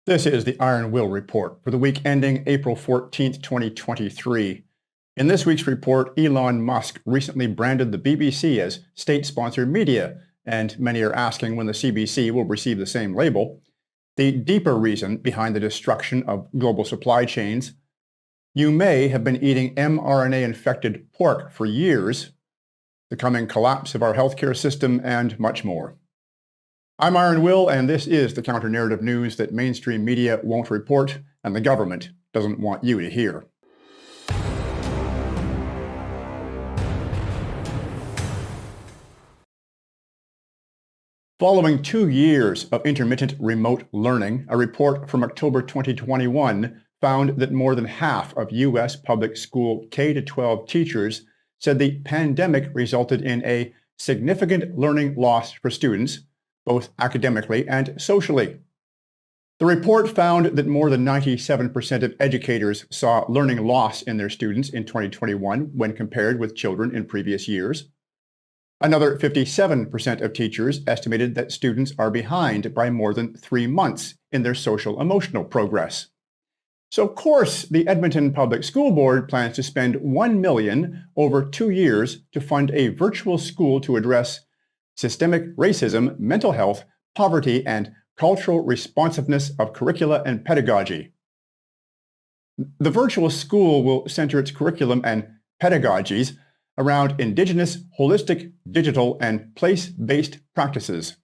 This is the Iron Will Report for the week ending April 14th, 2023. In this week's report, Elon Musk recently branded the BBC as state-sponsored media, and many are asking when the CBC will receive the same label. The deeper reason behind the destruction of global supply chains. You may have been eating mRNA-infected pork for years. The coming collapse of our healthcare system, and much more. I'm Iron Will, and this is the counter-narrative news that mainstream media won't report and the government doesn't want you to hear. Following 2 years of intermittent remote learning, a report from October 2021 found that more than half of U.S. public school K-12 teachers said the pandemic resulted in a significant learning loss for students, both academically and socially. The report found that more than 97% of educators saw learning loss in their students in 2021 when compared with children in previous years. Another 57% of teachers estimated that students are behind by more than 3 months in their social-emotional progress. So, of course, the Edmonton Public School Board plans to spend $1 million over 2 years to fund a virtual school to address systemic racism, mental health, poverty, and cultural responsiveness of curricula and pedagogy. The virtual school will center its curriculum and pedagogies around Indigenous, holistic, digital, and place-based practices.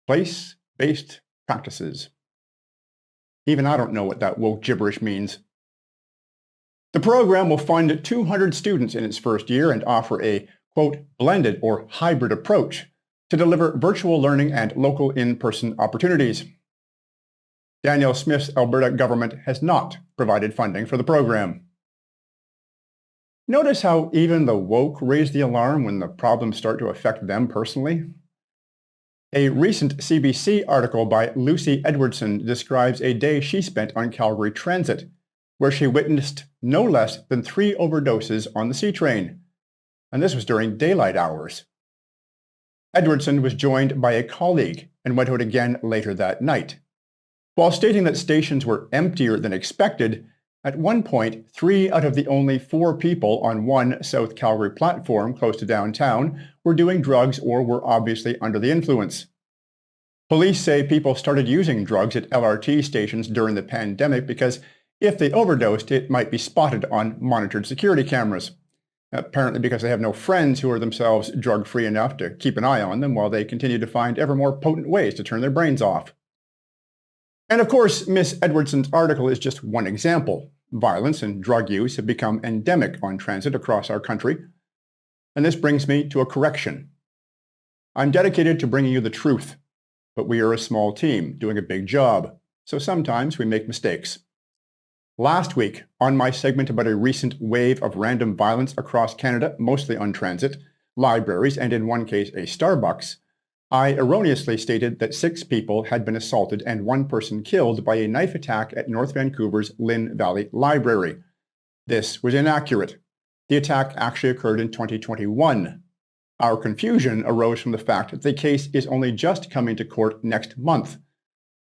Place-based practices. Even I don't know what that woke gibberish means. The program will fund 200 students in its first year and offer a, quote, blended or hybrid approach to deliver virtual learning and local in-person opportunities. Danielle Smith's Alberta government has not provided funding for the program. Notice how even the woke raise the alarm when the problems start to affect them personally? A recent CBC article by Lucy Edwardson describes a day she spent on Calgary Transit, where she witnessed no less than 3 overdoses on the C train. And this was during daylight hours. Edwardson was joined by a colleague and went out again later that night. While stating that stations were emptier than expected, at one point, 3 out of the only 4 people on one South Calgary platform close to downtown were doing drugs or were obviously under the influence. Police say people started using drugs at LRT stations during the pandemic because if they overdosed, it might be spotted on monitored security cameras. Apparently because they have no friends who are themselves drug-free enough to keep an eye on them while they continue to find ever more potent ways to turn their brains off. And of course, Miss Edwardson's article is just one example. Violence and drug use have become endemic on transit across our country. And this brings me to a correction. I'm dedicated to bringing you the truth, but we are a small team doing a big job, so sometimes we make mistakes. Last week, on my segment about a recent wave of random violence across Canada, mostly on transit, libraries, and in one case a Starbucks, I erroneously stated that 6 people had been assaulted and 1 person killed by a knife attack at North Vancouver's Lynn Valley Library. This was inaccurate. The attack actually occurred in 2021. Our confusion arose from the fact that the case is only just coming to court next month,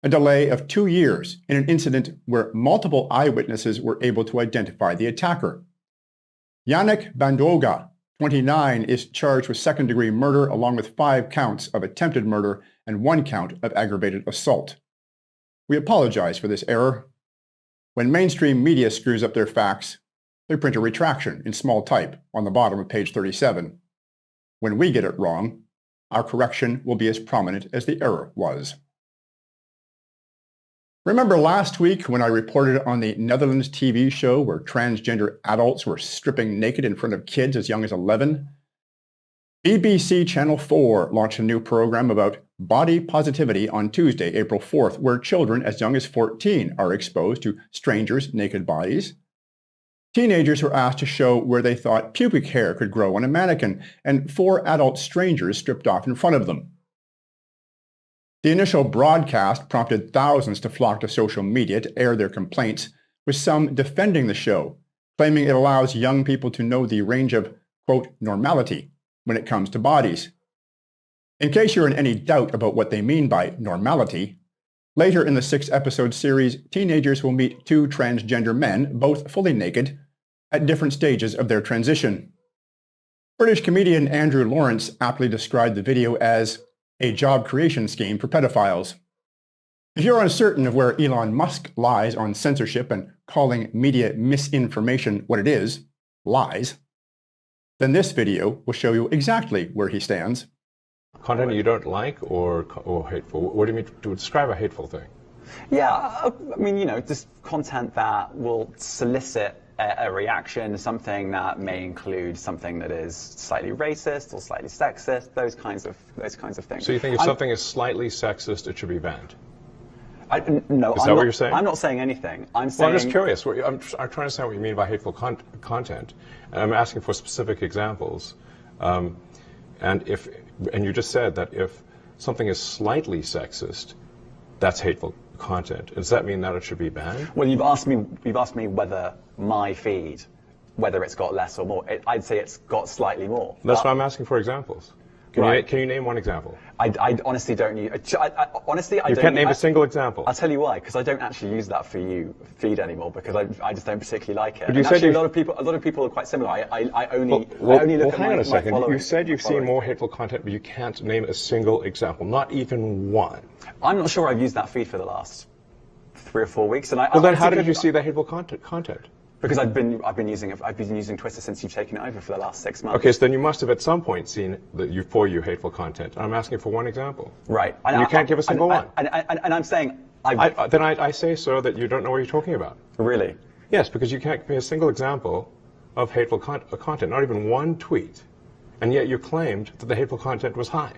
a delay of 2 years in an incident where multiple eyewitnesses were able to identify the attacker. Yannick Bandoga, 29, is charged with second-degree murder along with 5 counts of attempted murder and 1 count of aggravated assault. We apologize for this error. When mainstream media screws up their facts, they print a retraction in small type on the bottom of page 37. When we get it wrong, our correction will be as prominent as the error was. Remember last week when I reported on the Netherlands TV show where transgender adults were stripping naked in front of kids as young as 11? BBC Channel 4 launched a new program about body positivity on Tuesday, April 4th, where children as young as 14 are exposed to strangers' naked bodies. Teenagers were asked to show where they thought pubic hair could grow on a mannequin, and 4 adult strangers stripped off in front of them. The initial broadcast prompted thousands to flock to social media to air their complaints, with some defending the show, claiming it allows young people to know the range of, quote, normality when it comes to bodies. In case you're in any doubt about what they mean by normality, Later in the 6-episode series, teenagers will meet 2 transgender men, both fully naked, at different stages of their transition. British comedian Andrew Lawrence aptly described the video as a job creation scheme for pedophiles. If you're uncertain of where Elon Musk lies on censorship and calling media misinformation what it is, lies, then this video will show you exactly where he stands. Content you don't like or hateful? What do you mean to describe a hateful thing? Yeah, I mean, just content that will solicit a reaction, something that may include something that is slightly racist or slightly sexist, those kinds of things. So you think if something is slightly sexist, it should be banned? No, is that what you're saying? I'm not saying anything. I'm saying. Well, I'm just curious. I'm trying to understand what you mean by hateful content, and I'm asking for specific examples. And you just said that if something is slightly sexist, that's hateful content. Does that mean that it should be banned? Well, you've asked me whether my feed, whether it's got less or more. I'd say it's got slightly more. That's why I'm asking for examples. Can you name one example? I honestly don't use. Honestly, I you don't. Can't name a single example. I'll tell you why. Because I don't actually use that for you feed anymore. Because I just don't particularly like it. But you and said actually, a lot of people are quite similar. I only look at hang on a second. my You said you've seen more hateful content, but you can't name a single example, not even one. I'm not sure I've used that feed for the last 3 or 4 weeks. And then how did you see the hateful content? Because I've been using Twitter since you've taken it over for the last 6 months. Okay, so then you must have at some point seen for you hateful content. I'm asking for one example. Right. And you can't give a single one. And I'm saying I say, sir, that you don't know what you're talking about. Really? Yes, because you can't give me a single example of hateful content, not even one tweet, and yet you claimed that the hateful content was high.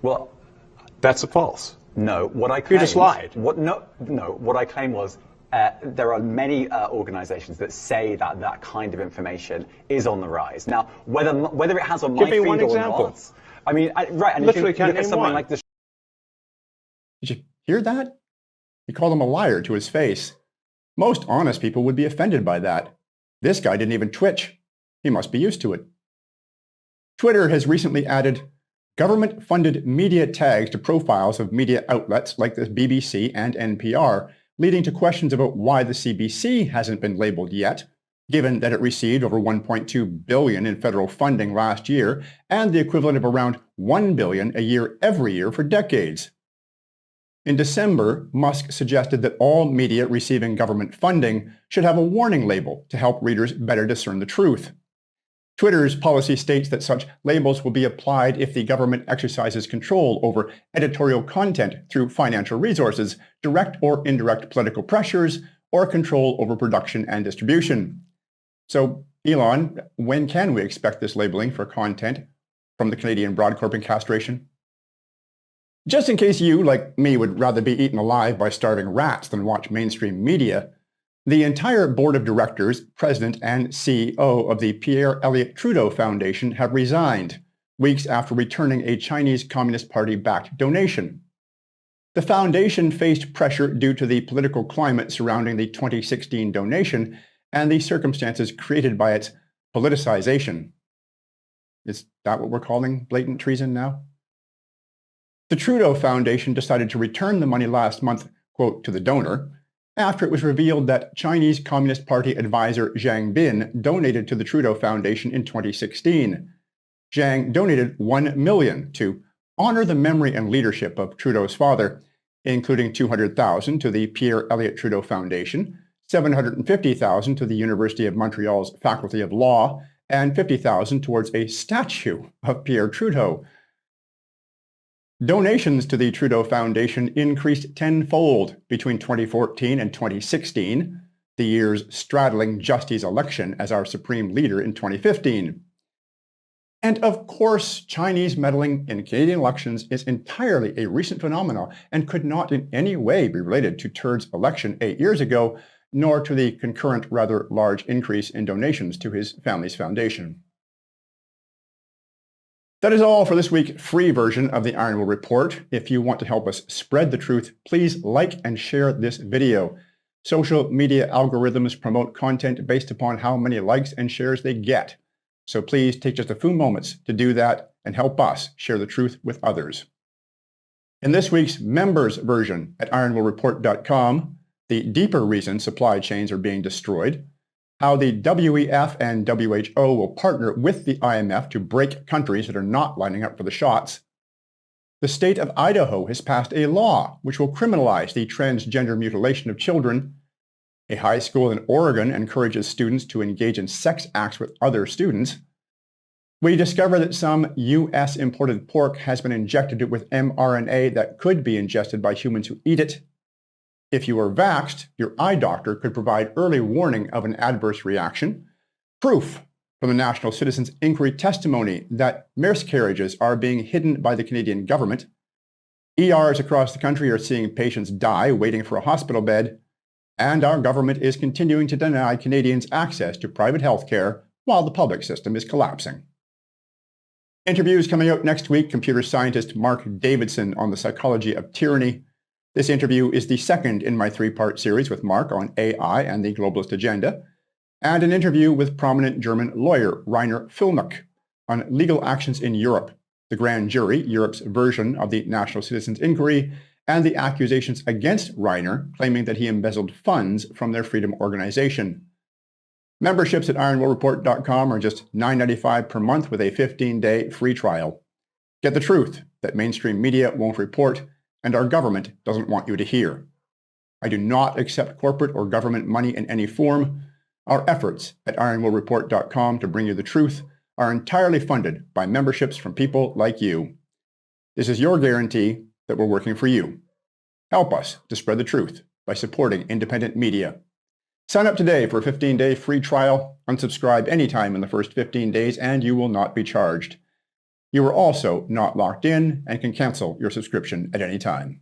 Well, that's false. No, what I claimed... You just lied. What I claimed was there are many organizations that say that that kind of information is on the rise. Now, whether it has on my feed or not... I mean, right, and literally if you look at something one. like this... Did you hear that? He called him a liar to his face. Most honest people would be offended by that. This guy didn't even twitch. He must be used to it. Twitter has recently added government-funded media tags to profiles of media outlets like the BBC and NPR, leading to questions about why the CBC hasn't been labeled yet, given that it received over $1.2 billion in federal funding last year and the equivalent of around $1 billion a year every year for decades. In December, Musk suggested that all media receiving government funding should have a warning label to help readers better discern the truth. Twitter's policy states that such labels will be applied if the government exercises control over editorial content through financial resources, direct or indirect political pressures, or control over production and distribution. So, Elon, when can we expect this labeling for content from the Canadian Broad Corp and castration? Just in case you, like me, would rather be eaten alive by starving rats than watch mainstream media, the entire board of directors, president, and CEO of the Pierre Elliott Trudeau Foundation have resigned, weeks after returning a Chinese Communist Party-backed donation. The foundation faced pressure due to the political climate surrounding the 2016 donation and the circumstances created by its politicization. Is that what we're calling blatant treason now? The Trudeau Foundation decided to return the money last month, quote, to the donor, after it was revealed that Chinese Communist Party advisor Zhang Bin donated to the Trudeau Foundation in 2016. Zhang donated $1 million to honor the memory and leadership of Trudeau's father, including $200,000 to the Pierre Elliott Trudeau Foundation, $750,000 to the University of Montreal's Faculty of Law, and $50,000 towards a statue of Pierre Trudeau. Donations to the Trudeau Foundation increased tenfold between 2014 and 2016, the years straddling Justy's election as our supreme leader in 2015. And of course, Chinese meddling in Canadian elections is entirely a recent phenomenon and could not in any way be related to Turd's election 8 years ago, nor to the concurrent rather large increase in donations to his family's foundation. That is all for this week's free version of the Iron Will Report. If you want to help us spread the truth, please like and share this video. Social media algorithms promote content based upon how many likes and shares they get. So please take just a few moments to do that and help us share the truth with others. In this week's members version at ironwillreport.com, the deeper reason supply chains are being destroyed, how the WEF and WHO will partner with the IMF to break countries that are not lining up for the shots. The state of Idaho has passed a law which will criminalize the transgender mutilation of children. A high school in Oregon encourages students to engage in sex acts with other students. We discover that some U.S. imported pork has been injected with mRNA that could be ingested by humans who eat it. If you are vaxxed, your eye doctor could provide early warning of an adverse reaction. Proof from the National Citizens Inquiry testimony that miscarriages are being hidden by the Canadian government. ERs across the country are seeing patients die waiting for a hospital bed. And our government is continuing to deny Canadians access to private health care while the public system is collapsing. Interviews coming out next week, computer scientist Mark Davidson on the psychology of tyranny. This interview is the second in my three-part series with Mark on AI and the globalist agenda, and an interview with prominent German lawyer Rainer Füllmich on legal actions in Europe, the grand jury, Europe's version of the National Citizens Inquiry, and the accusations against Rainer, claiming that he embezzled funds from their freedom organization. Memberships at ironwillreport.com are just $9.95 per month with a 15-day free trial. Get the truth that mainstream media won't report and our government doesn't want you to hear. I do not accept corporate or government money in any form. Our efforts at ironwillreport.com to bring you the truth are entirely funded by memberships from people like you. This is your guarantee that we're working for you. Help us to spread the truth by supporting independent media. Sign up today for a 15-day free trial. Unsubscribe anytime in the first 15 days and you will not be charged. You are also not locked in and can cancel your subscription at any time.